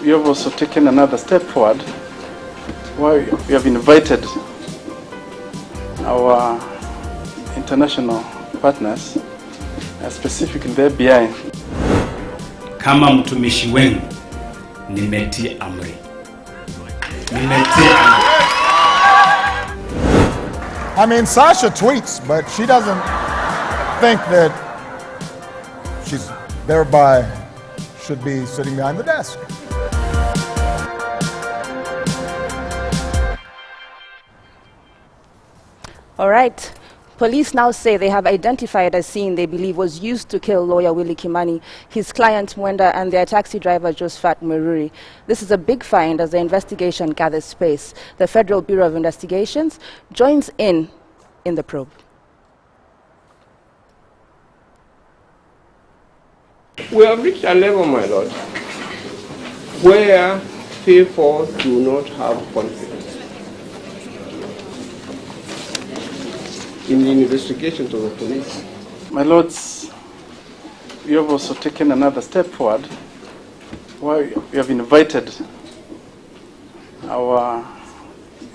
we have also taken another step forward where we have invited our international partners, specifically the FBI. Kama mtumishi wenu nimetii amri. I mean, Sasha tweets, but she doesn't think that she's thereby should be sitting behind the desk. All right. Police now say they have identified a scene they believe was used to kill lawyer Willie Kimani, his client Mwenda, and their taxi driver Josephat Mururi. This is a big find as the investigation gathers pace. The Federal Bureau of Investigations joins in the probe. We have reached a level, my lord, where people do not have confidence in the investigations of the police. My lords, we have also taken another step forward where we have invited our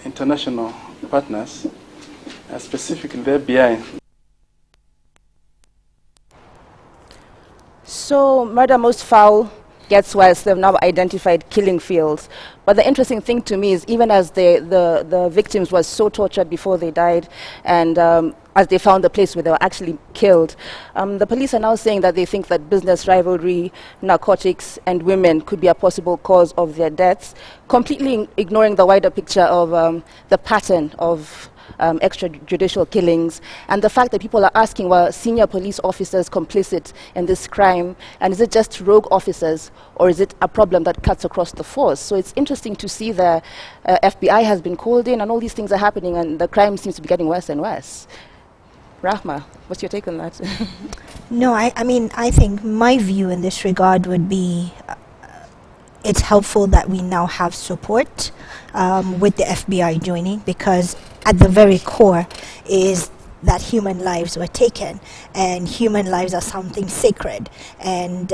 international partners, specifically the FBI. So, murder most foul gets worse. They've now identified killing fields. But the interesting thing to me is even as the victims were so tortured before they died, and as they found the place where they were actually killed, the police are now saying that they think that business rivalry, narcotics, and women could be a possible cause of their deaths, completely ignoring the wider picture of the pattern of extrajudicial killings, and the fact that people are asking, were senior police officers complicit in this crime, and is it just rogue officers, or is it a problem that cuts across the force? So it's interesting to see the FBI has been called in, and all these things are happening, and the crime seems to be getting worse and worse. Rahma, what's your take on that? No, I mean, I think my view in this regard would be it's helpful that we now have support with the FBI joining, because at the very core is that human lives were taken, and human lives are something sacred, and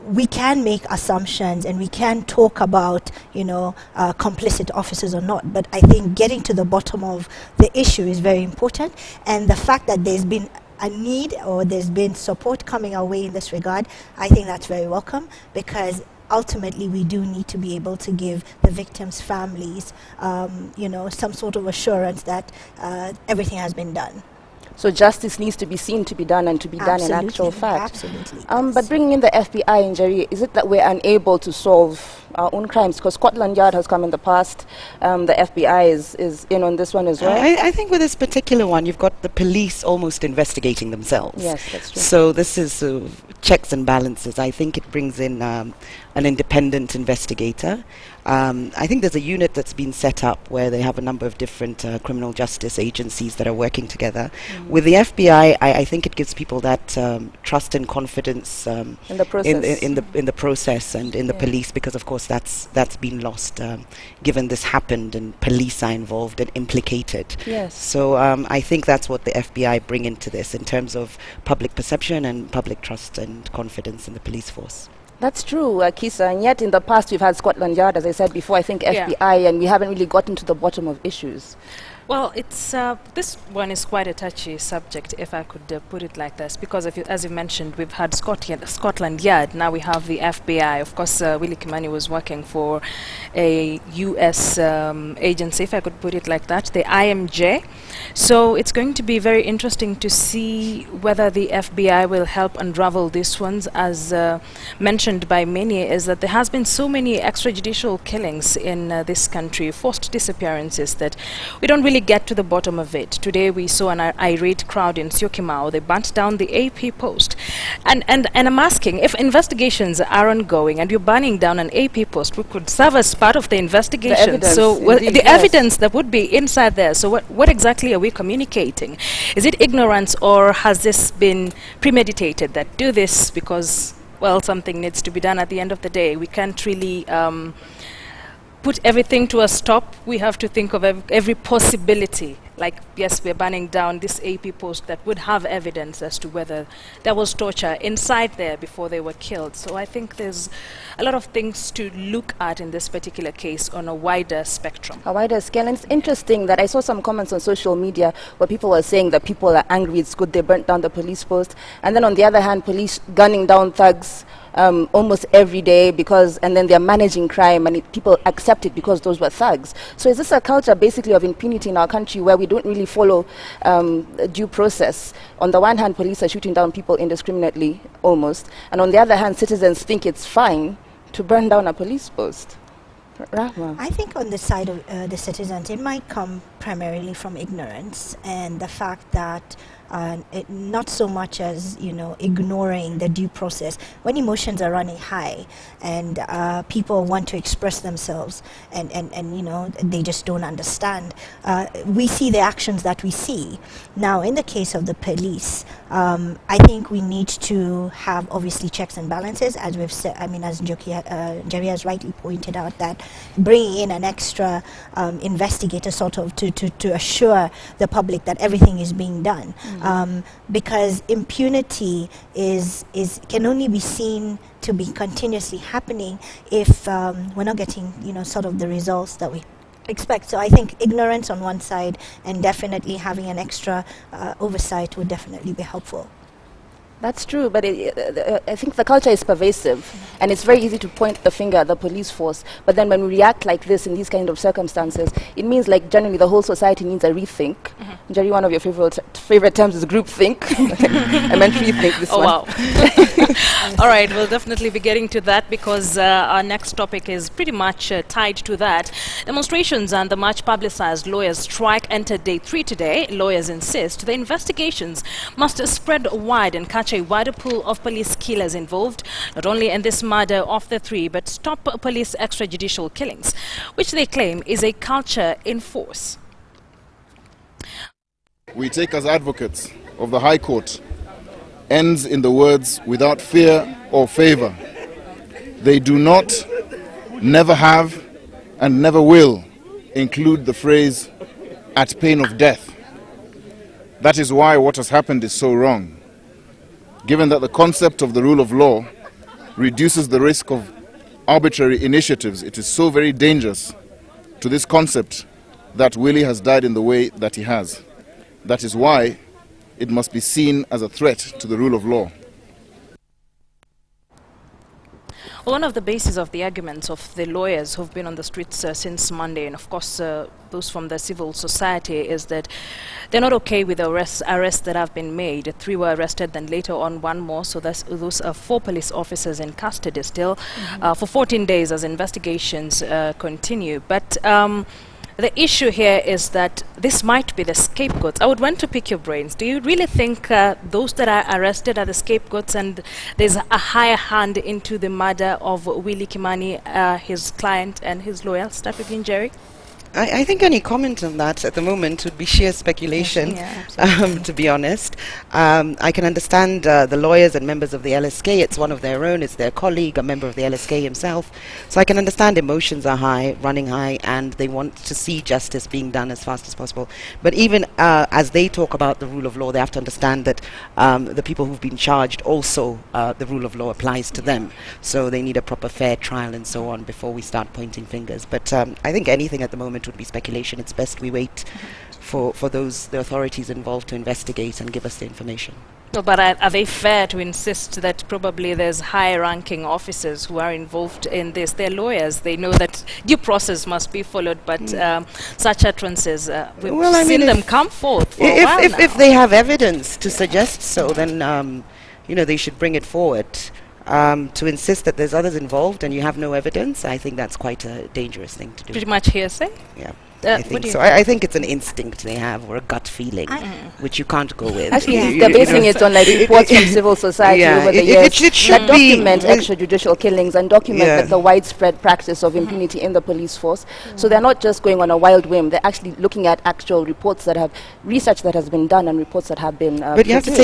we can make assumptions and we can talk about, complicit officers or not, but I think getting to the bottom of the issue is very important, and the fact that there's been a need or there's been support coming our way in this regard, I think that's very welcome, because ultimately we do need to be able to give the victims' families, some sort of assurance that everything has been done. So justice needs to be seen to be done and to be done in actual fact. Absolutely. But bringing in the FBI in Jerry, is it that we're unable to solve our own crimes? Because Scotland Yard has come in the past. The FBI is in on this one as well. I think with this particular one, you've got the police almost investigating themselves. Yes, that's true. So this is checks and balances. I think it brings in an independent investigator. I think there's a unit that's been set up where they have a number of different criminal justice agencies that are working together. With the FBI, I think it gives people that trust and confidence in the process, in the process and in the police, because of course that's been lost given this happened and police are involved and implicated. Yes. So I think that's what the FBI bring into this in terms of public perception and public trust and confidence in the police force. That's true, Kisa, and yet in the past we've had Scotland Yard, as I said before, I think FBI, and we haven't really gotten to the bottom of issues. Well, it's this one is quite a touchy subject, if I could put it like this, because as you mentioned, we've had Scotland Yard, now we have the FBI. Of course, Willie Kimani was working for a U.S. agency, if I could put it like that, the IMJ. So it's going to be very interesting to see whether the FBI will help unravel these ones. As mentioned by many, is that there has been so many extrajudicial killings in this country, forced disappearances, that we don't really get to the bottom of it. Today we saw an irate crowd in Syokimau. They burnt down the AP post. And I'm asking, if investigations are ongoing and you're burning down an AP post, which could serve as part of the investigation. The evidence that would be inside there. So what exactly are we communicating? Is it ignorance, or has this been premeditated, that do this because, well, something needs to be done at the end of the day? We can't really put everything to a stop. We have to think of every possibility like, yes, we're banning down this AP post that would have evidence as to whether there was torture inside there before they were killed. So I think there's a lot of things to look at in this particular case on a wider spectrum. A wider scale. And it's interesting that I saw some comments on social media where people were saying that people are angry, it's good they burnt down the police post. And then on the other hand, police gunning down thugs almost every day and then they're managing crime and people accept it because those were thugs. So is this a culture basically of impunity in our country where we don't really follow due process? On the one hand, police are shooting down people indiscriminately, almost. And on the other hand, citizens think it's fine to burn down a police post. Rahma. I think on the side of the citizens, it might come primarily from ignorance and the fact that not so much as, ignoring the due process. When emotions are running high and people want to express themselves and they just don't understand, we see the actions that we see. Now, in the case of the police, I think we need to have obviously checks and balances, as we've said. I mean, as Jerry has rightly pointed out, that bringing in an extra investigator sort of to assure the public that everything is being done. Because impunity can only be seen to be continuously happening if we're not getting, sort of the results that we expect. So I think ignorance on one side and definitely having an extra oversight would definitely be helpful. That's true, but I think the culture is pervasive, and it's very easy to point the finger at the police force. But then when we react like this in these kind of circumstances, it means like generally the whole society needs a rethink. Jerry, one of your favorite terms is groupthink. I meant rethink this one. Oh, wow. All right, we'll definitely be getting to that because our next topic is pretty much tied to that. Demonstrations and the much publicized lawyers' strike entered day 3 today. Lawyers insist the investigations must spread wide and catch a wider pool of police killers involved, not only in this murder of the 3, but stop police extrajudicial killings, which they claim is a culture in force. We take as advocates of the High Court ends in the words without fear or favor. They do not, never have, and never will include the phrase at pain of death. That is why what has happened is so wrong. Given that the concept of the rule of law reduces the risk of arbitrary initiatives, it is so very dangerous to this concept that Willie has died in the way that he has. That is why it must be seen as a threat to the rule of law. One of the bases of the arguments of the lawyers who've been on the streets since Monday, and of course those from the civil society, is that they're not okay with the arrests that have been made. 3 were arrested, then later on 1 more, so those are 4 police officers in custody still for 14 days as investigations continue. But the issue here is that this might be the scapegoats. I would want to pick your brains. Do you really think those that are arrested are the scapegoats and there's a higher hand into the murder of Willie Kimani, his client and his lawyer? Start with you, Jerry. I think any comment on that at the moment would be sheer speculation, to be honest. I can understand the lawyers and members of the LSK. It's one of their own. It's their colleague, a member of the LSK himself. So I can understand emotions are high, running high, and they want to see justice being done as fast as possible. But even as they talk about the rule of law, they have to understand that the people who've been charged also, the rule of law applies to them. So they need a proper fair trial and so on before we start pointing fingers. But I think anything at the moment would be speculation. It's best we wait for the authorities involved to investigate and give us the information. No, but are they fair to insist that probably there's high-ranking officers who are involved in this? They're lawyers. They know that due process must be followed, but such utterances, we've seen them come forth for a while now. If they have evidence to suggest so, then they should bring it forward. To insist that there's others involved and you have no evidence, I think that's quite a dangerous thing to do. Pretty much hearsay? Yeah. I think so. I think it's an instinct they have, or a gut feeling, which you can't go with. Actually, they're basing it on reports from civil society over the years that document extrajudicial killings and document the widespread practice of impunity in the police force. So they're not just going on a wild whim. They're actually looking at actual reports that have research that has been done and reports that have been. But you have to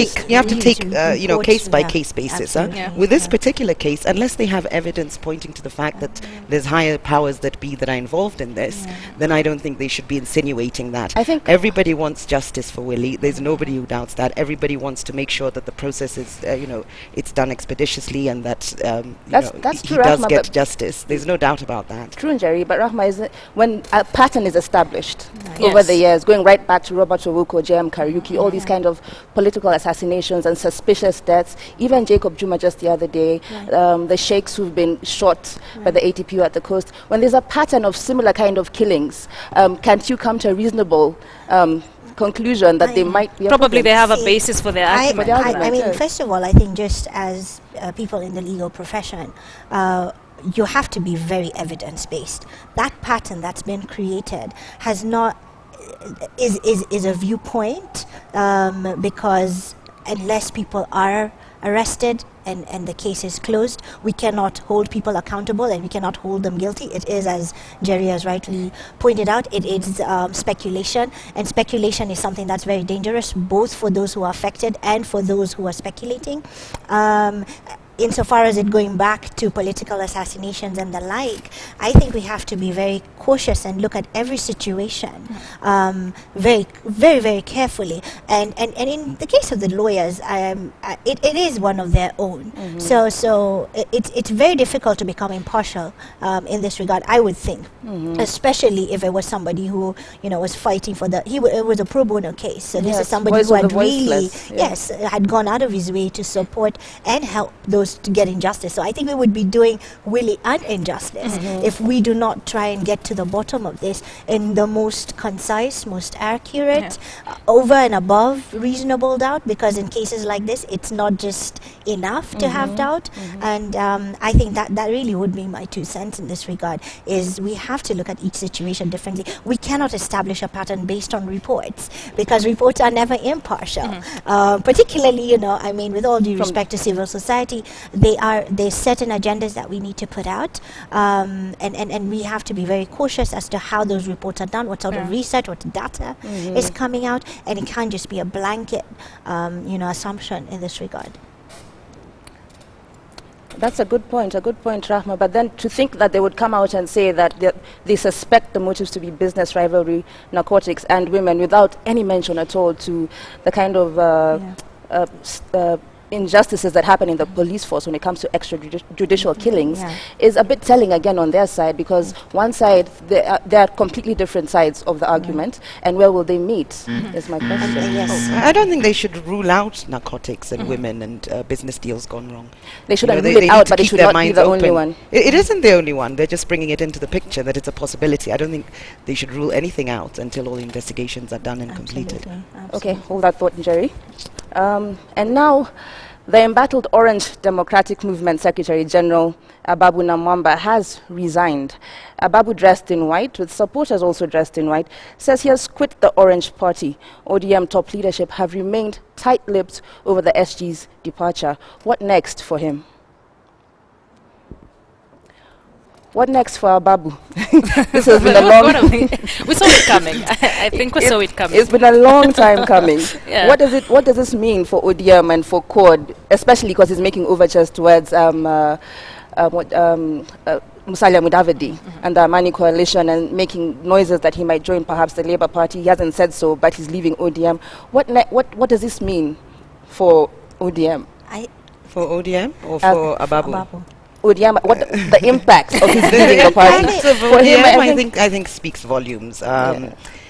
take case by case basis. With this particular case, unless they have evidence pointing to the fact that there's higher powers that be that are involved in this, then I don't think they should be insinuating that. I think Everybody wants justice for Willie. There's nobody who doubts that. Everybody wants to make sure that the process is, it's done expeditiously, and that That's he true, does Rahma, get but justice. There's no doubt about that. true, Jerry, but Rahma, is when a pattern is established Yes. over the years, going right back to Robert Owuko, J.M. Kariuki, all these kind of political assassinations and suspicious deaths, even Jacob Juma just the other day, the sheikhs who've been shot by the ATPU at the coast. When there's a pattern of similar kind of killings, can't you come to a reasonable conclusion that they might be a Probably problem? they have a See, basis for their argument. I mean, yes. first of all, I think just as people in the legal profession, you have to be very evidence-based. That pattern that's been created has not is a viewpoint, because unless people are arrested and the case is closed, we cannot hold people accountable and we cannot hold them guilty. It is, as Jerry has rightly pointed out, it is speculation, and speculation is something that's very dangerous, both for those who are affected and for those who are speculating. Insofar as it going back to political assassinations and the like, I think we have to be very cautious and look at every situation very, very, very carefully. And in the case of the lawyers, it is one of their own. So it's very difficult to become impartial in this regard, I would think, especially if it was somebody who was fighting for it was a pro bono case. So this is somebody voice who of had the really, voiceless, had gone out of his way to support and help those to get injustice. So I think we would be doing Willie an injustice if we do not try and get to the bottom of this in the most concise, most accurate, over and above reasonable doubt, because in cases like this, it's not just enough to have doubt. And I think that really would be my 2 cents in this regard, is we have to look at each situation differently. We cannot establish a pattern based on reports, because reports are never impartial. Particularly, I mean, with all due respect to civil society, there's certain agendas that we need to put out, and we have to be very cautious as to how those reports are done, what sort of research, what data is coming out, and it can't just be a blanket assumption in this regard. That's a good point, Rahma. But then to think that they would come out and say that they suspect the motives to be business, rivalry, narcotics, and women, without any mention at all to the kind of injustices that happen in the police force when it comes to extrajudicial killings, is a bit telling again on their side, because one side, there are completely different sides of the argument, and where will they meet is my question. I don't think they should rule out narcotics and women and business deals gone wrong. They shouldn't rule it out, but it should not be the only one. It isn't the only one. They're just bringing it into the picture that it's a possibility. I don't think they should rule anything out until all the investigations are done and completed. Okay, hold that thought, Jerry. And now, the embattled Orange Democratic Movement Secretary General Ababu Namwamba has resigned. Ababu, dressed in white, with supporters also dressed in white, says he has quit the Orange Party. ODM top leadership have remained tight-lipped over the SG's departure. What next for him? What next for Ababu? This has been a long... We saw it coming. I think we saw it coming. It's been a long time coming. What does this mean for ODM and for CORD, especially because he's making overtures towards Musalia Mudavadi and the Amani coalition, and making noises that he might join perhaps the Labour Party? He hasn't said so, but he's leaving ODM. What does this mean for ODM? For ODM or for Ababu? ODM, what the impact of his leaving the party? For him, I think speaks volumes.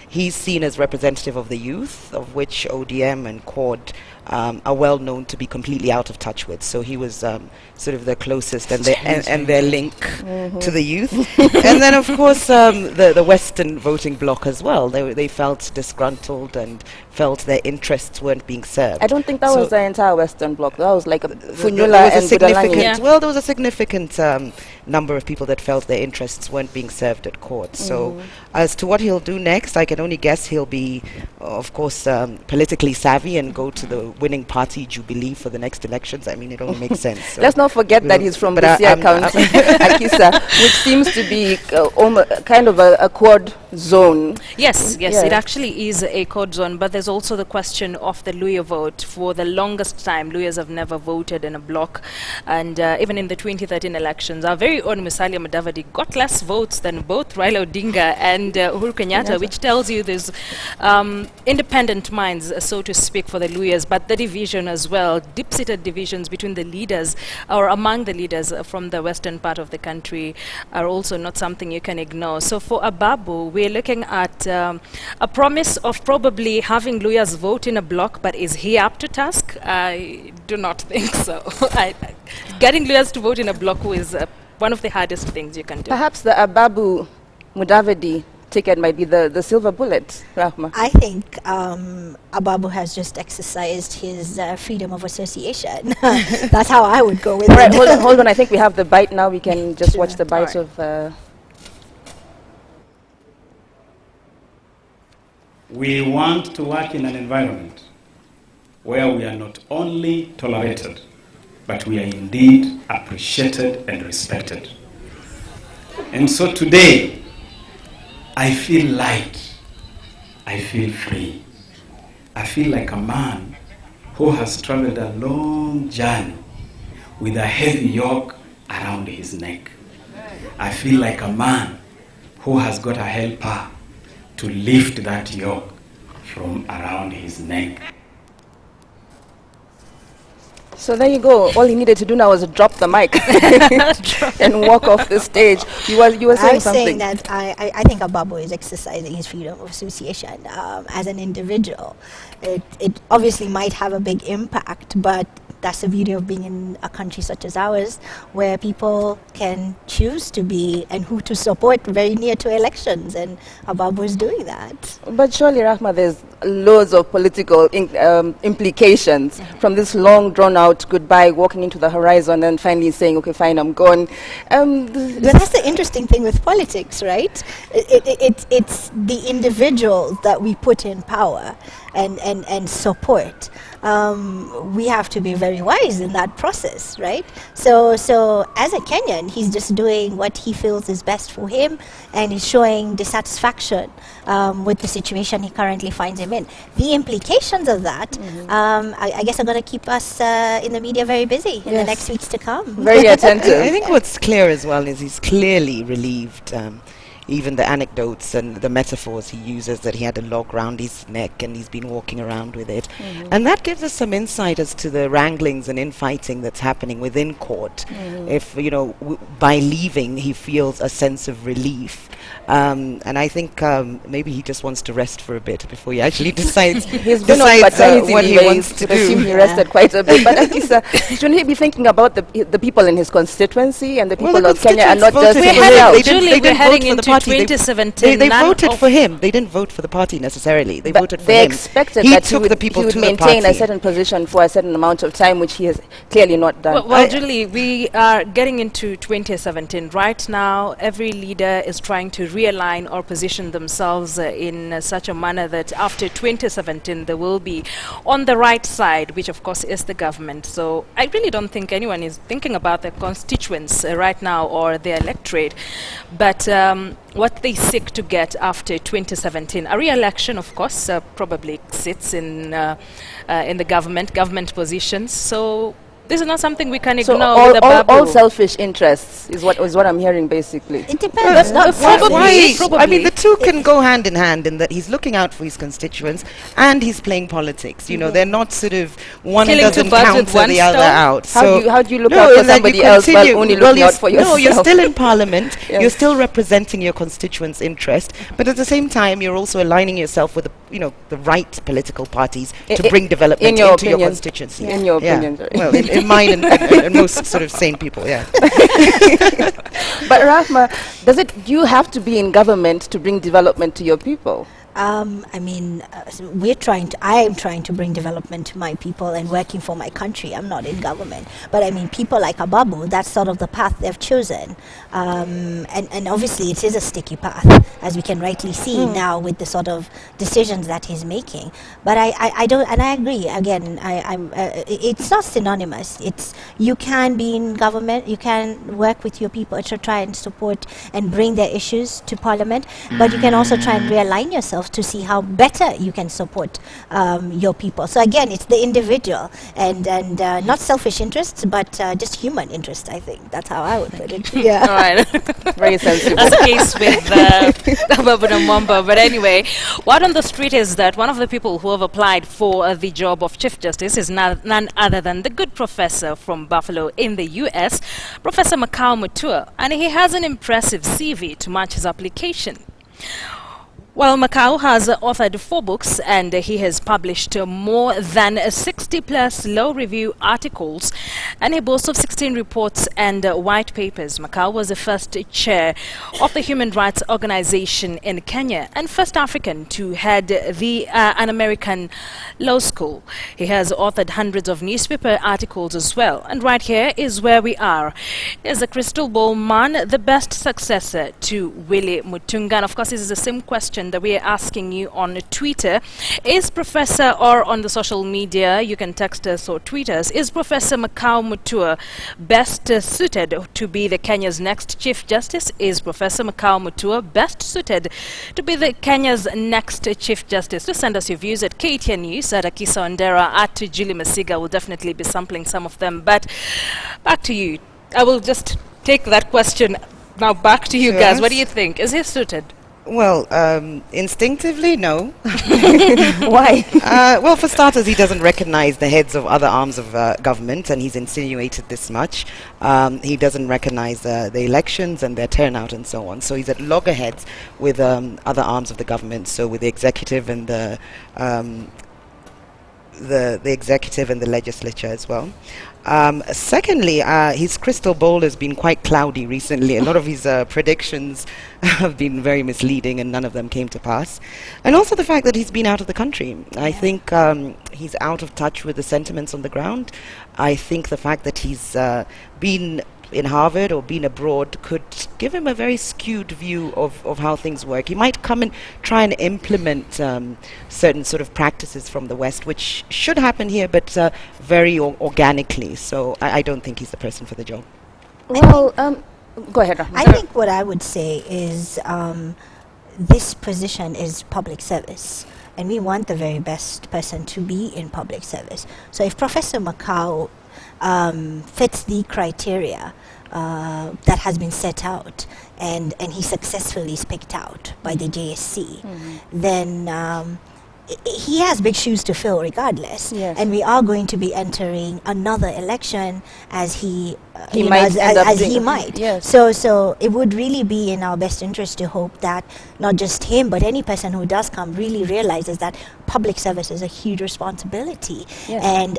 He's seen as representative of the youth, of which ODM and CORD are well known to be completely out of touch with. So he was sort of the closest and their link to the youth. And then, of course, the Western voting bloc as well. They felt disgruntled and felt their interests weren't being served. I don't think that was the entire Western bloc. That was like Funyula and Budalangi. Well, there was a significant number of people that felt their interests weren't being served at court. So as to what he'll do next, I can only guess he'll be, of course, politically savvy and go to the winning party jubilee for the next elections. I mean, it only makes sense. So Let's not forget that he's from but Busia County, Akisa, which seems to be kind of a quad zone. Yes, Yeah. it actually is a code zone, but there's also the question of the Luya vote. For the longest time, Luyas have never voted in a block, and even in the 2013 elections, our very own Musalia Mudavadi got less votes than both Raila Odinga and Uhuru Kenyatta, which tells you there's independent minds, so to speak, for the Luyas, but the division as well, deep-seated divisions between the leaders or among the leaders from the western part of the country are also not something you can ignore. So for Ababu, we're looking at a promise of probably having Luyas vote in a block, but is he up to task? I do not think so. Getting Luyas to vote in a block is one of the hardest things you can do. Perhaps the Ababu Mudavadi ticket might be the silver bullet, Rahma. I think Ababu has just exercised his freedom of association. That's how I would go with All right, it. hold on. I think we have the bite now. We can just watch the bite All of... We want to work in an environment where we are not only tolerated, but we are indeed appreciated and respected. And so today, I feel light. I feel free. I feel like a man who has traveled a long journey with a heavy yoke around his neck. I feel like a man who has got a helper to lift that yoke from around his neck. So there you go. All he needed to do now was drop the mic and walk off the stage. You were saying I'm something. saying that I think Ababu is exercising his freedom of association as an individual. It obviously might have a big impact, but that's the beauty of being in a country such as ours, where people can choose to be and who to support very near to elections, and Ababu is doing that. But surely, Rahma, there's loads of political implications from this long, drawn-out goodbye, walking into the horizon, and finally saying, "Okay, fine, I'm gone." But that's the interesting thing with politics, right? It's the individuals that we put in power and support. We have to be very wise in that process, right? So as a Kenyan, he's just doing what he feels is best for him, and he's showing dissatisfaction with the situation he currently finds him in. The implications of that, I guess, are going to keep us in the media very busy in the next weeks to come. Very attentive. I think what's clear as well is he's clearly relieved. Even the anecdotes and the metaphors he uses, that he had a log round his neck and he's been walking around with it. And that gives us some insight as to the wranglings and infighting that's happening within court. If, by leaving, he feels a sense of relief. And I think maybe he just wants to rest for a bit before he actually decides, He's been on paternity what he leave. wants to I assume do. he rested quite a bit. But Akisa, shouldn't he be thinking about the people in his constituency and the people of Kenya, and not just voted for himself? him. Julie, They we're didn't heading vote for the into party. 2017. They None voted of- for him. They didn't vote for the party necessarily. They voted for They him. expected He that took the people he would to the maintain a party. certain position for a certain amount of time, which he has clearly not done. Well, Julie, we are getting into 2017. Right now, every leader is trying to realign or position themselves in such a manner that after 2017, they will be on the right side, which of course is the government. So I really don't think anyone is thinking about their constituents right now or their electorate. But what they seek to get after 2017, a re-election, of course, probably sits in the government positions. So this is not something we can So ignore with all Ababu. selfish interests is what I'm hearing, basically. It depends. Probably. I mean, the two can go hand in hand in that he's looking out for his constituents and he's playing politics. They're not sort of one Killing two doesn't birds with counter one the other stone? out. How do you look No, out for in that you somebody else while continue- only well, looking out for yourself? No, you're still in parliament. Yes. You're still representing your constituents' interest, but at the same time, you're also aligning yourself with the right political parties to bring development in your into your opinion. constituency. In your opinion, sorry. Well, in mine and most sort of sane people, yeah. But Rahma, do you have to be in government to bring development to your people? I mean, I am trying to bring development to my people and working for my country. I'm not in government. But I mean, people like Ababu, that's sort of the path they've chosen. And obviously it is a sticky path, as we can rightly see now with the sort of decisions that he's making. But I don't, and I agree, again, it's not synonymous. You can be in government, you can work with your people to try and support and bring their issues to parliament, but you can also try and realign yourself to see how better you can support your people. So again, it's the individual and not selfish interests, but just human interests. I think that's how I would put it. Yeah. All right. Very sensible. That's the case with Ababu Namwamba. But anyway, word on the street is that one of the people who have applied for the job of Chief Justice is none other than the good professor from Buffalo in the U.S., Professor Makau Mutua, and he has an impressive CV to match his application. Well, Makau has authored 4 books and he has published more than 60-plus law-review articles, and he boasts of 16 reports and white papers. Makau was the first chair of the Human Rights Organization in Kenya and first African to head an American law school. He has authored hundreds of newspaper articles as well, and right here is where we are. Is the crystal ball man the best successor to Willie Mutunga? And of course, this is the same question that we are asking you on Twitter. Is Professor, or on the social media, you can text us or tweet us, is Professor Makau Mutua best suited to be the Kenya's next Chief Justice? Is Professor Makau Mutua best suited to be the Kenya's next Chief Justice? To send us your views at KTN News, at Akisa Ondera, at Julie Masiga. We'll definitely be sampling some of them. But back to you. I will just take that question now back to you guys. What do you think? Is he suited? Well, instinctively, no. Why? Well, for starters, he doesn't recognize the heads of other arms of government, and he's insinuated this much. He doesn't recognize the elections and their turnout and so on. So he's at loggerheads with other arms of the government, so with the executive and the executive and the legislature as well. Secondly, his crystal ball has been quite cloudy recently. A lot of his predictions have been very misleading, and none of them came to pass. And also the fact that he's been out of the country. I think he's out of touch with the sentiments on the ground. I think the fact that he's been in Harvard or been abroad could give him a very skewed view of how things work. He might come and try and implement certain sort of practices from the West, which should happen here, but very organically. So I don't think he's the person for the job. Well, go ahead, Rahma. I think what I would say is this position is public service, and we want the very best person to be in public service. So if Professor Makau fits the criteria that has been set out, and he successfully is picked out by the JSC, then he has big shoes to fill regardless. Yes. And we are going to be entering another election as he might end up doing. he might. Yes. So it would really be in our best interest to hope that not just him, but any person who does come really realizes that public service is a huge responsibility. Yes. And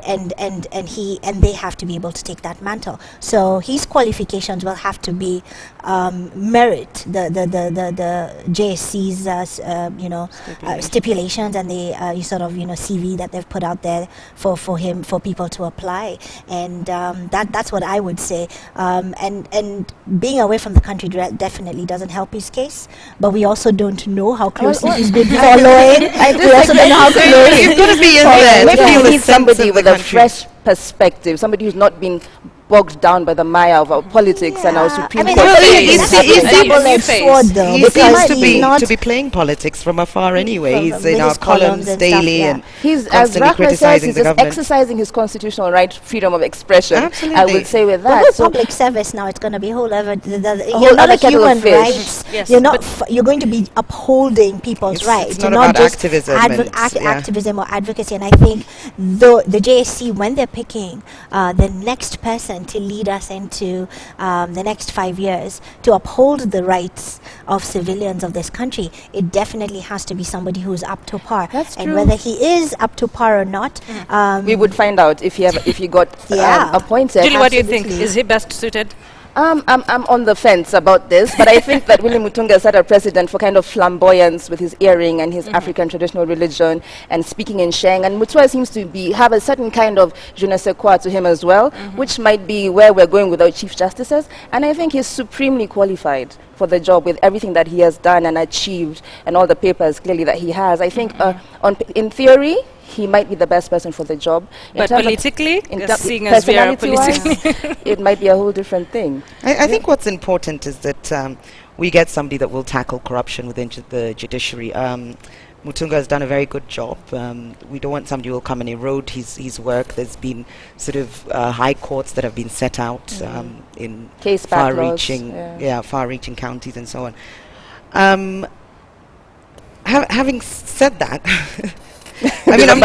they have to be able to take that mantle. So his qualifications will have to be merit the JSC's stipulations and the CV that they've put out there for him, for people to apply. And that's what I would say. And being away from the country definitely doesn't help his case, but we also don't know how closely he's been following. We also don't know how close. He's got to be in there. Maybe to feel we the need sense somebody of with the a country. fresh perspective, somebody who's not been bogged down by the mire of our politics and our Supreme Court. he's double-edged sword, though. He seems to be playing politics from afar anyway. He's in our columns daily and he's, as constantly Rahma says, criticizing he's the just government. exercising his constitutional right, freedom of expression. Absolutely. I would say with The that. whole So public service now, it's going to be a whole other. whole You're not other a kettle of human fish. rights. Yes, You're not. You're going to be upholding people's It's rights. not You're not about just activism activism or advocacy. And I think the JSC, when they're picking the next person to lead us into the next 5 years to uphold the rights of civilians of this country, it definitely has to be somebody who's up to par. That's and true. whether he is up to par or not, we would find out if he got appointed. Julie, what do you think? Absolutely. Is he best suited? I'm on the fence about this, but I think that Willie Mutunga set a precedent for kind of flamboyance with his earring and his African traditional religion and speaking in Sheng. And Mutua seems to have a certain kind of je ne sais quoi to him as well, which might be where we're going with our chief justices. And I think he's supremely qualified for the job with everything that he has done and achieved and all the papers clearly that he has. I think in theory, he might be the best person for the job. But politically, seeing as we are politically, it might be a whole different thing. I think what's important is that we get somebody that will tackle corruption within the judiciary. Mutunga has done a very good job. We don't want somebody who will come and erode his work. There's been sort of high courts that have been set out in Case far-reaching, far-reaching counties and so on. Having said that, I mean, I'm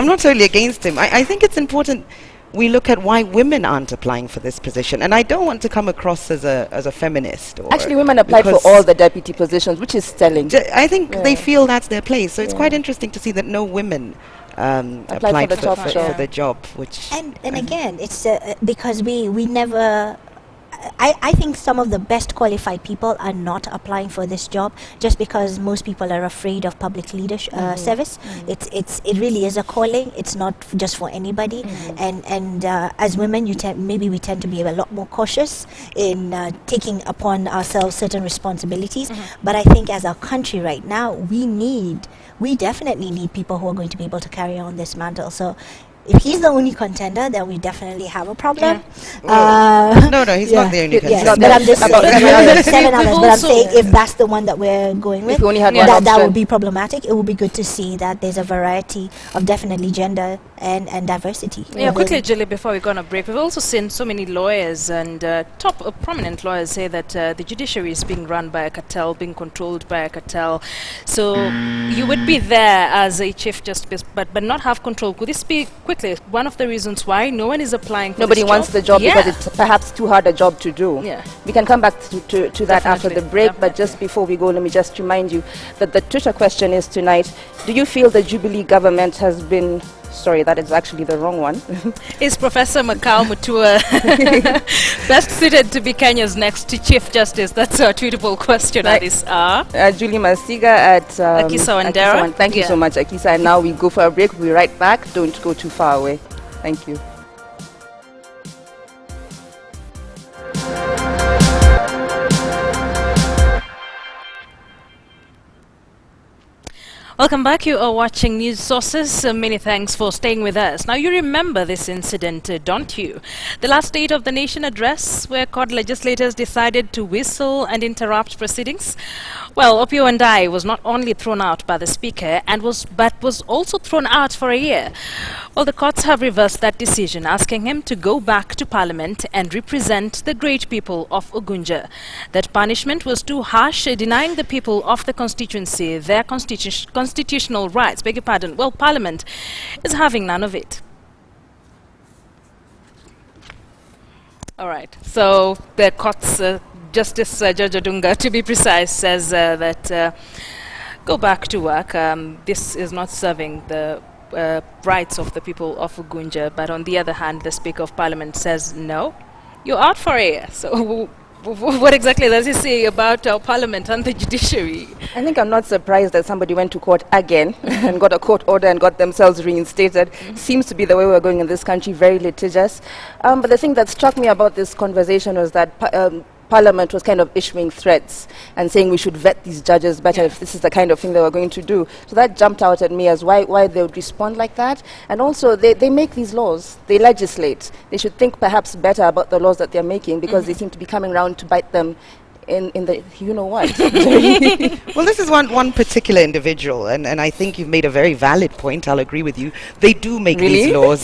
not totally against him. I think it's important we look at why women aren't applying for this position. And I don't want to come across as a feminist. Actually, women applied for all the deputy positions, which is telling. I think they feel that's their place. So it's quite interesting to see that no women applied for the job. Which and again, it's because we never... I think some of the best qualified people are not applying for this job just because most people are afraid of public leadership service. It really is a calling. It's not just for anybody. And as women, maybe we tend to be a lot more cautious in taking upon ourselves certain responsibilities. But I think as our country right now, we definitely need people who are going to be able to carry on this mantle. So if he's the only contender, then we definitely have a problem. No, he's not the only contender. Yes, but I'm just saying, 7 others. But I'm saying if that's the one that we're going with, that would be problematic. It would be good to see that there's a variety of definitely gender and diversity. Yeah, quickly, Julie, before we go on a break, we've also seen so many lawyers and prominent lawyers say that the judiciary is being run by a cartel, being controlled by a cartel. So you would be there as a chief justice, but not have control. Could this be quickly one of the reasons why no one is applying for Nobody this wants job? the job because it's perhaps too hard a job to do. Yeah. We can come back to that after the break, but just before we go, let me just remind you that the Twitter question is tonight, do you feel the Jubilee government has been... Sorry, that is actually the wrong one. Is Professor Makau Mutua best suited to be Kenya's next Chief Justice? That's our tweetable question at this hour. Julie Masiga at Akisa Wandera. Thank you so much, Akisa. And now we go for a break. We'll be right back. Don't go too far away. Thank you. Welcome back. You are watching News Sources. Many thanks for staying with us. Now, you remember this incident, don't you? The last State of the Nation address, where court legislators decided to whistle and interrupt proceedings. Well, Opio and I was not only thrown out by the Speaker, but was also thrown out for a year. Well, the courts have reversed that decision, asking him to go back to Parliament and represent the great people of Ugunja. That punishment was too harsh, denying the people of the constituency their constitutional rights. Beg your pardon. Well, Parliament is having none of it. All right. So the courts, Justice Judge Odunga, to be precise, says that go back to work. This is not serving the rights of the people of Ugunja. But on the other hand, the Speaker of Parliament says, no, you're out for a year. So what exactly does he say about our Parliament and the judiciary? I think I'm not surprised that somebody went to court again and got a court order and got themselves reinstated. Seems to be the way we're going in this country, very litigious. But the thing that struck me about this conversation was that Parliament was kind of issuing threats and saying we should vet these judges better if this is the kind of thing they were going to do. So that jumped out at me as why they would respond like that. And also, they make these laws, they legislate. They should think perhaps better about the laws that they're making because they seem to be coming around to bite them in the you-know-what. Well, this is one particular individual, and I think you've made a very valid point. I'll agree with you. They do make these laws.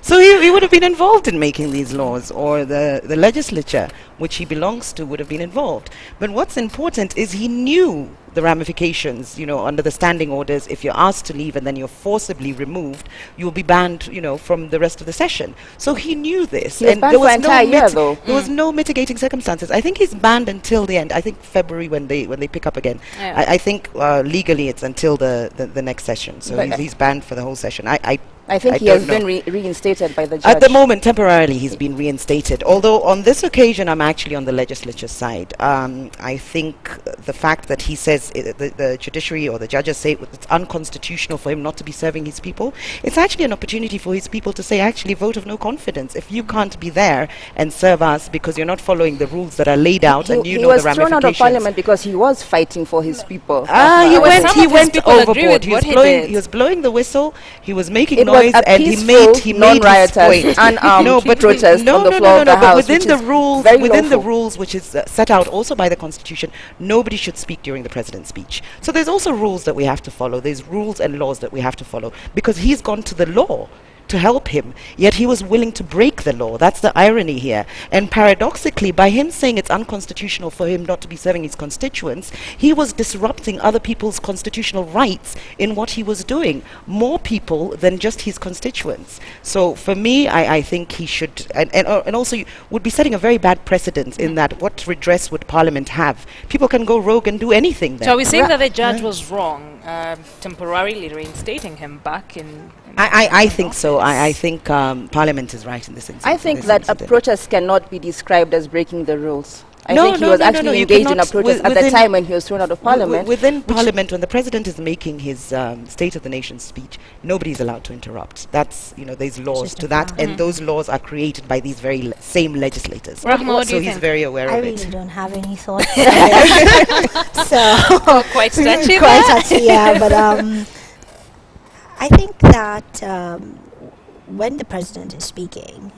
So he would have been involved in making these laws, or the legislature, which he belongs to, would have been involved. But what's important is he knew the ramifications, under the standing orders. If you're asked to leave and then you're forcibly removed, you'll be banned, from the rest of the session. So he knew this. He was banned for an entire year, though. There was no mitigating circumstances. I think he's banned until the end. I think February when they pick up again. Yeah. I think legally it's until the next session. So he's banned for the whole session. I I think he has been reinstated by the judge. At the moment, temporarily, he's been reinstated. Although on this occasion, I'm actually on the legislature side. I think the fact that he says the judiciary or the judges say it's unconstitutional for him not to be serving his people, it's actually an opportunity for his people to say, actually, vote of no confidence. If you can't be there and serve us because you're not following the rules that are laid out and you know the ramifications. He was thrown out of parliament because he was fighting for his people. He went overboard. He was blowing the whistle. He was making noise, and he made his point. Unarmed protest on the floor of the House, but within the rules, which is set out also by the Constitution, nobody should speak during the president's speech. So there's also rules that we have to follow. There's rules and laws that we have to follow because he's gone to the law to help him, yet he was willing to break the law. That's the irony here. And paradoxically, by him saying it's unconstitutional for him not to be serving his constituents, he was disrupting other people's constitutional rights in what he was doing, more people than just his constituents. So for me, I think he should, and also would be setting a very bad precedent in that what redress would Parliament have? People can go rogue and do anything then. So are we saying that the judge was wrong, temporarily reinstating him back in... I think so. I think Parliament is right in this instance. I think that a protest cannot be described as breaking the rules. I think he was actually engaged in a protest at the time when he was thrown out of Parliament. Within Parliament, when the President is making his State of the Nation speech, nobody is allowed to interrupt. That's, there's laws to that, and those laws are created by these very same legislators. So he's very aware of it. I really don't have any thoughts. So quite touchy. Quite touchy, yeah. But I think that when the President is speaking,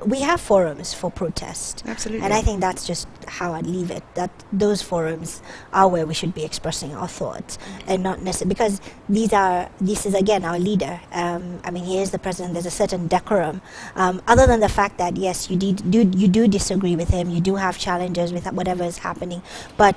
we have forums for protest. Absolutely. And I think that's just how I'd leave it, that those forums are where we should be expressing our thoughts, and not necessarily, because this is again our leader. He is the President, there's a certain decorum. Other than the fact that, yes, you do disagree with him, you do have challenges with whatever is happening, but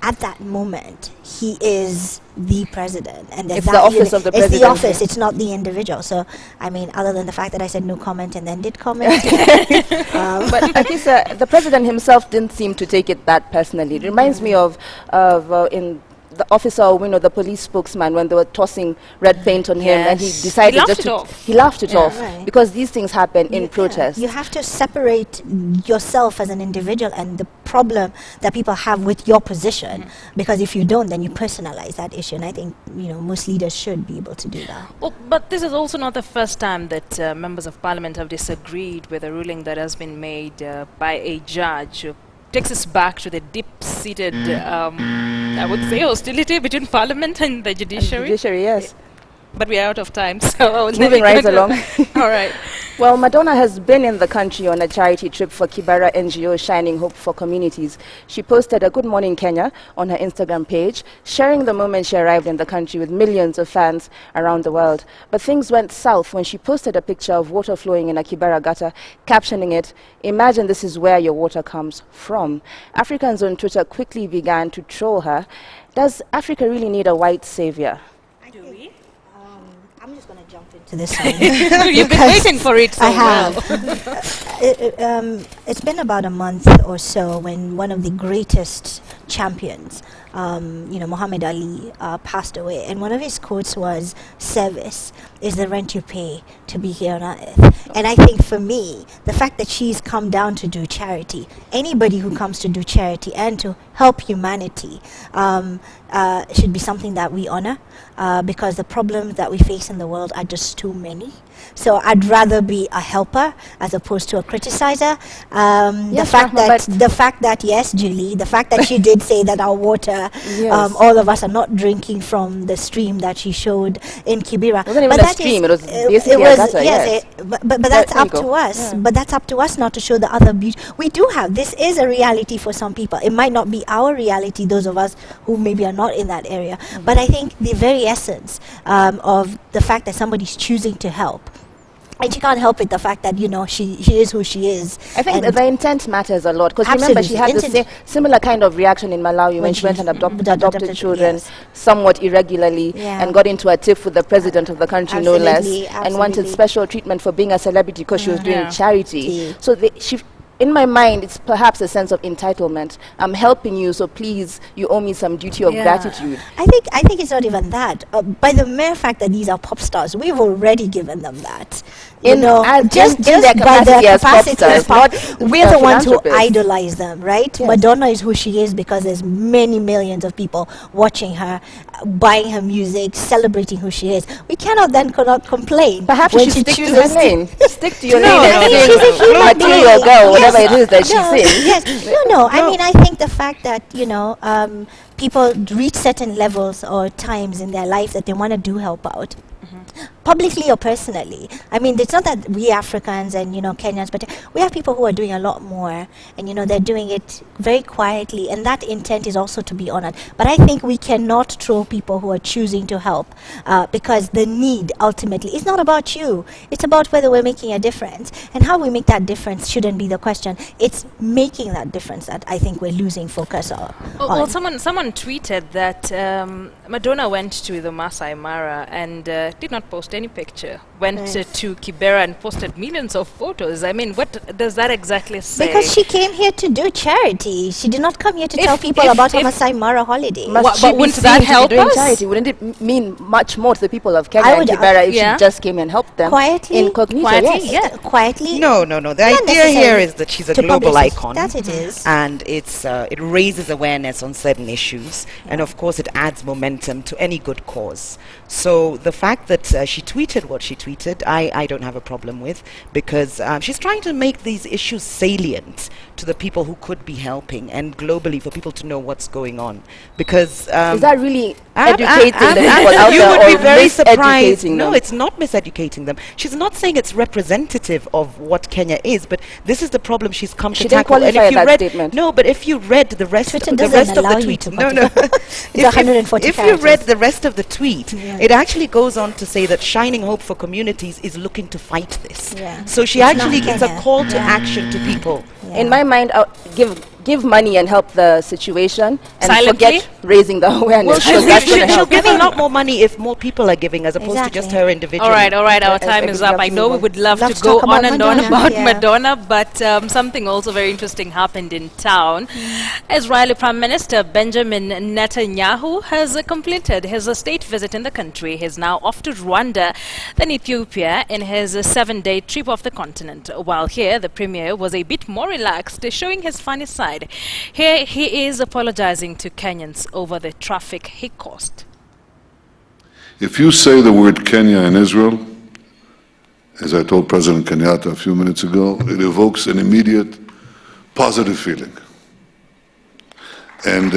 at that moment, he is the president, and it's the office of the president. It's the office. It's not the individual. So, other than the fact that I said no comment and then did comment, but at least the president himself didn't seem to take it that personally. It reminds me of in the officer, the police spokesman, when they were tossing red paint on him, and he decided he laughed it off right. Because these things happen in protest. You have to separate yourself as an individual and the problem that people have with your position, because if you don't, then you personalize that issue, and I think most leaders should be able to do that. Well, but this is also not the first time that members of Parliament have disagreed with a ruling that has been made by a judge. Takes us back to the deep-seated, I would say, hostility between Parliament and the judiciary. Judiciary, yes. But we are out of time, so moving right along. All right. Well, Madonna has been in the country on a charity trip for Kibera NGO Shining Hope for Communities. She posted a Good Morning Kenya on her Instagram page, sharing the moment she arrived in the country with millions of fans around the world. But things went south when she posted a picture of water flowing in a Kibera gutter, captioning it, "Imagine this is where your water comes from." Africans on Twitter quickly began to troll her. Does Africa really need a white savior? I'm just going to jump into this one. You've been waiting for it so I have. well. It's been about a month or so when one of the greatest champions, Muhammad Ali, passed away. And one of his quotes was, "Service is the rent you pay to be here on earth." And I think for me, the fact that she's come down to do charity, anybody who comes to do charity and to help humanity, should be something that we honor, because the problems that we face in the world are just too many. So I'd rather be a helper as opposed to a criticizer. The fact that yes, Julie, the fact that she did say that our water, all of us are not drinking from the stream that she showed in Kibera. It wasn't even a stream; it was basically a gutter. Yes, but that's up to us. Yeah. But that's up to us now to show the other beauty. We do have, this is a reality for some people. It might not be our reality, those of us who maybe are not in that area. But I think the very essence of the fact that somebody's choosing to help, and she can't help it, the fact that, she is who she is. I think the intent matters a lot, because remember, she had the similar kind of reaction in Malawi when she went and adopted children somewhat irregularly, and got into a tiff with the president of the country, no less, and wanted special treatment for being a celebrity because she was doing charity. So in my mind, it's perhaps a sense of entitlement. I'm helping you, so please, you owe me some duty of gratitude. I think it's not even that. By the mere fact that these are pop stars, we've already given them that. You know, just in their by their capacity as pop capacity stars, as pop, not we're the ones who philanthropists. idolize them, right? Yes. Madonna is who she is because there's many millions of people watching her, buying her music, celebrating who she is. We cannot complain. Perhaps when you should she stick to her chooses lane. Stick to your No, lane I and mean, sing she's a human material being. girl, whatever Yes. it is that No, she sings. Yes. No. I mean, I think the fact that, people reach certain levels or times in their life that they want to do help out, publicly or personally. I mean, it's not that we Africans and, Kenyans, but we have people who are doing a lot more, and, they're doing it very quietly, and that intent is also to be honored. But I think we cannot troll people who are choosing to help, because the need ultimately is not about you. It's about whether we're making a difference, and how we make that difference shouldn't be the question. It's making that difference that I think we're losing focus on. Well, someone tweeted that Madonna went to the Masai Mara and did not post any picture. Went to Kibera and posted millions of photos. I mean, what does that exactly say? Because she came here to do charity. She did not come here to tell people about her Masai Mara holiday. Must but she be wouldn't seen that to be help doing us? charity? Wouldn't it mean much more to the people of Kenya I and would, Kibera if yeah. she just came and helped them Quietly? incognito? Quietly, Yes. yeah. Quietly? No. The Not idea here necessarily is that she's a to global publicize. icon. That it is. And it raises awareness on certain issues. And of course, it adds momentum to any good cause. So the fact that she tweeted what she tweeted, I don't have a problem with, because she's trying to make these issues salient to the people who could be helping, and globally for people to know what's going on. Because Is that really educating the people out you there would be or very surprised. miseducating No, them? it's not miseducating them. She's not saying it's representative of what Kenya is, but this is the problem she's come She to didn't tackle. And qualify if you that read, statement. no, but if you read the rest, Twitter the doesn't rest of allow the you tweet, to no, It's 140 if you characters. read the rest of the tweet, it actually goes on to say that Shining Hope for Communities is looking to fight this. Yeah. So she It's actually not gives a Kenya. call to Yeah. action to people. In my mind, give money and help the situation and Silently? forget raising the awareness. Well, because that's gonna she'll help. give a lot more money if more people are giving, as opposed to just Exactly. her individually. All right, our I time think is we up. have I to know move we on. would love Love to to go talk about on and on Madonna, about yeah. Madonna, but something also very interesting happened in town. Israeli Prime Minister Benjamin Netanyahu has completed his state visit in the country. He's now off to Rwanda, then Ethiopia, in his 7-day trip off the continent. While here, the premier was a bit more relaxed, showing his funny side. Here he is apologizing to Kenyans over the traffic he caused. If you say the word Kenya in Israel, as I told President Kenyatta a few minutes ago, it evokes an immediate positive feeling. And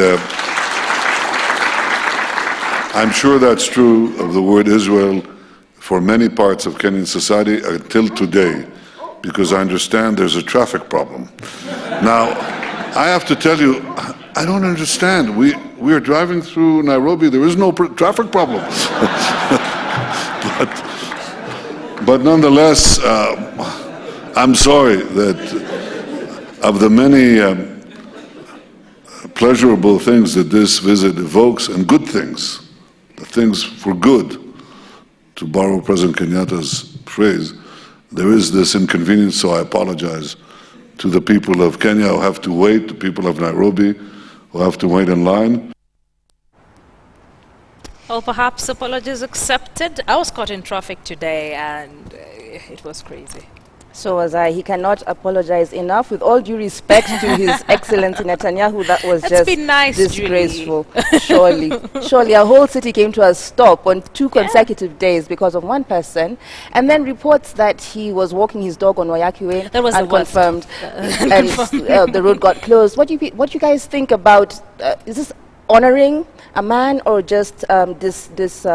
I'm sure that's true of the word Israel for many parts of Kenyan society until today, because I understand there's a traffic problem. Now, I have to tell you, I don't understand. We are driving through Nairobi. There is no traffic problem. but nonetheless, I'm sorry that of the many pleasurable things that this visit evokes, and good things, the things for good, to borrow President Kenyatta's phrase, there is this inconvenience, so I apologize to the people of Kenya who have to wait, the people of Nairobi who have to wait in line. Well, perhaps apologies accepted. I was caught in traffic today and it was crazy. So was I. He cannot apologize enough. With all due respect to His Excellency Netanyahu, that was Let's just be nice, disgraceful. Surely, a whole city came to a stop on 2 consecutive days because of one person, and then reports that he was walking his dog on Wayaki Way, That was the worst. unconfirmed, and the road got closed. What do you guys think about? Is this honoring a man or just this?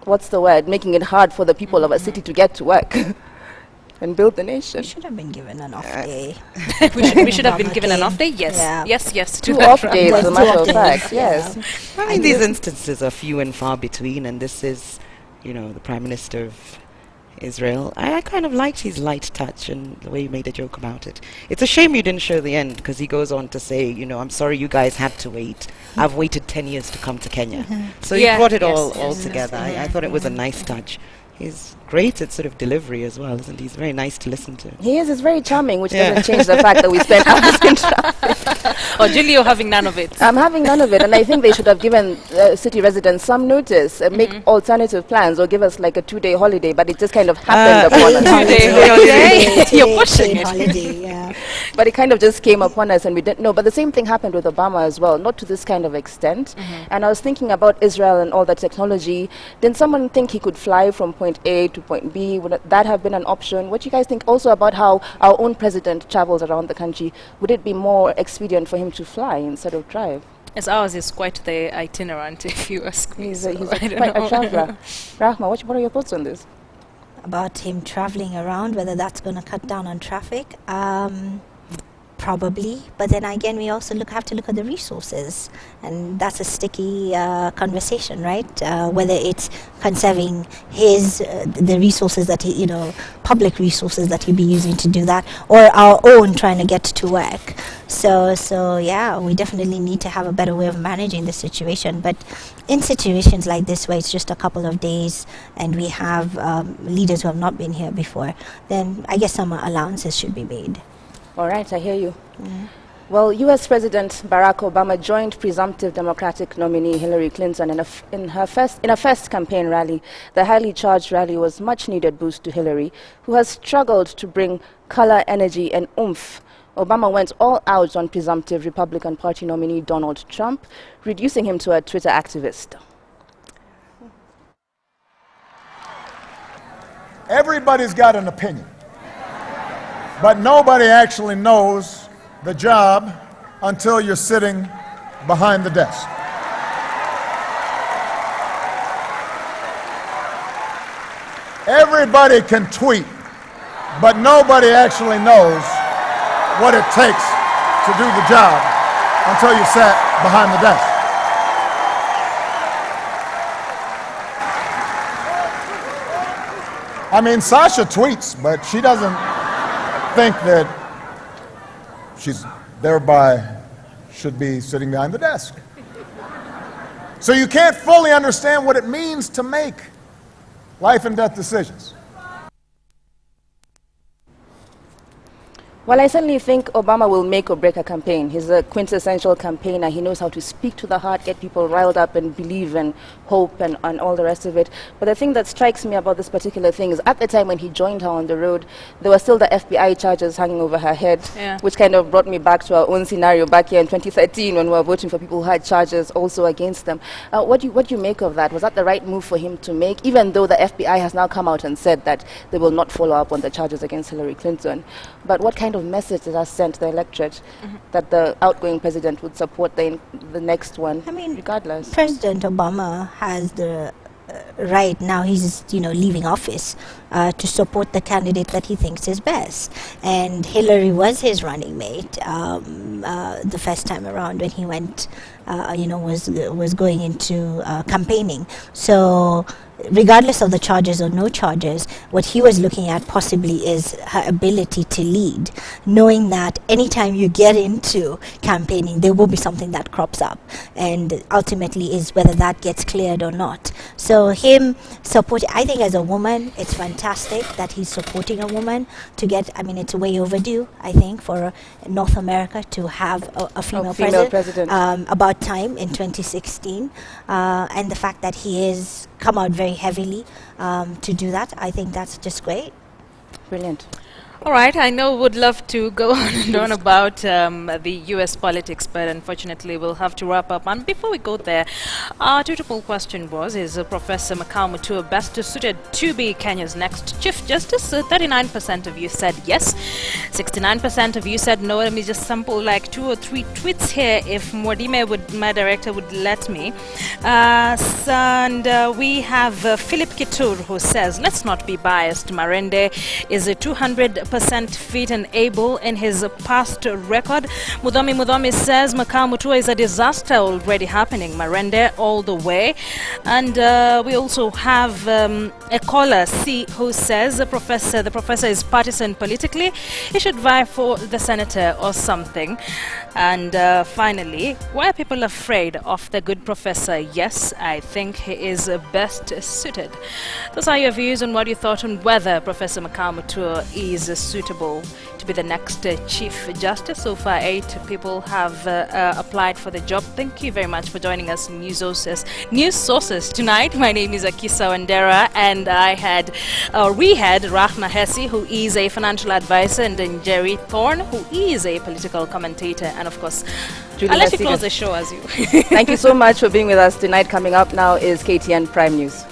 What's the word? Making it hard for the people of a city to get to work. And build the nation. We should have been given an off day. we should have been given an off day. Yes, Yeah. yes. 2 that off right. days, as a Two matter off of days, fact. yeah. Yes. I mean, these instances are few and far between, and this is, the Prime Minister of Israel. I kind of liked his light touch and the way he made a joke about it. It's a shame you didn't show the end, because he goes on to say, I'm sorry you guys had to wait. I've waited 10 years to come to Kenya. So Yeah, he brought it yes, all yes, together. I thought it was a nice touch. He's great at sort of delivery as well, isn't he? He's very nice to listen to. He is. He's very charming, which doesn't change the fact that we spend hours in traffic. Or Julie, you're having none of it. I'm having none of it, and I think they should have given city residents some notice, make alternative plans, or give us like a 2-day holiday. But it just kind of happened upon us. 2-day holiday. You're pushing it. Holiday, yeah. But it kind of just came upon us, and we didn't know. But the same thing happened with Obama as well, not to this kind of extent. And I was thinking about Israel and all that technology. Didn't someone think he could fly from point A to point B? Would that have been an option? What do you guys think also about how our own president travels around the country? Would it be more expedient for him to fly instead of drive? As ours is quite the itinerant, if you ask me. He's So quite I don't a know. traveler. Rahma, what are your thoughts on this? About him traveling around, whether that's going to cut down on traffic. Probably, but then again, we also have to look at the resources, and that's a sticky conversation, right? Whether it's conserving the resources that he, public resources that he'll be using to do that, or our own trying to get to work. So yeah, we definitely need to have a better way of managing the situation. But in situations like this, where it's just a couple of days, and we have leaders who have not been here before, then I guess some allowances should be made. All right, I hear you. Well, U.S. President Barack Obama joined presumptive Democratic nominee Hillary Clinton in a first campaign rally. The highly charged rally was much-needed boost to Hillary, who has struggled to bring color, energy, and oomph. Obama went all out on presumptive Republican Party nominee Donald Trump, reducing him to a Twitter activist. Everybody's got an opinion, but nobody actually knows the job until you're sitting behind the desk. Everybody can tweet, but nobody actually knows what it takes to do the job until you sat behind the desk. I mean, Sasha tweets, but she doesn't think that she's thereby should be sitting behind the desk. So you can't fully understand what it means to make life and death decisions. Well, I certainly think Obama will make or break a campaign. He's a quintessential campaigner. He knows how to speak to the heart, get people riled up and believe and hope and all the rest of it. But the thing that strikes me about this particular thing is at the time when he joined her on the road, there were still the FBI charges hanging over her head, which kind of brought me back to our own scenario back here in 2013 when we were voting for people who had charges also against them. What do you make of that? Was that the right move for him to make, even though the FBI has now come out and said that they will not follow up on the charges against Hillary Clinton? But what kind of message does that send to the electorate that the outgoing president would support the next one, regardless? President Obama has the right now, he's leaving office to support the candidate that he thinks is best, and Hillary was his running mate the first time around when he went was going into campaigning. So regardless of the charges or no charges, what he was looking at possibly is her ability to lead, knowing that anytime you get into campaigning, there will be something that crops up, and ultimately is whether that gets cleared or not. So him supporting, I think as a woman, it's fantastic that he's supporting a woman to get, it's way overdue, I think, for North America to have a female president. About time in 2016, and the fact that he is come out very heavily to do that, I think that's just great. Brilliant. All right, I know would love to go on and on about the U.S. politics, but unfortunately we'll have to wrap up. And before we go there, our dutiful question was, is Professor Makau Mutua best suited to be Kenya's next Chief Justice? 39% of you said yes, 69% of you said no. Let me just sample like 2 or 3 tweets here if Mwadime my director would let me. And we have Philip Kitur who says, let's not be biased. Marende is a 200% fit and able in his past record. Mudhomi says Makau Mutua is a disaster already happening. Marende all the way. And we also have a caller C who says the professor is partisan politically. He should vie for the senator or something. And finally, why are people afraid of the good professor? Yes, I think he is best suited. Those are your views on what you thought on whether Professor Makamutua is suitable to be the next Chief Justice. So far, 8 people have applied for the job. Thank you very much for joining us in News Sources tonight. My name is Akisa Wandera, and we had Rahma Hessi, who is a financial advisor, and then Jerry Thorne, who is a political commentator, and of course, I'll let you close the show as you. Thank you so much for being with us tonight. Coming up now is KTN Prime News.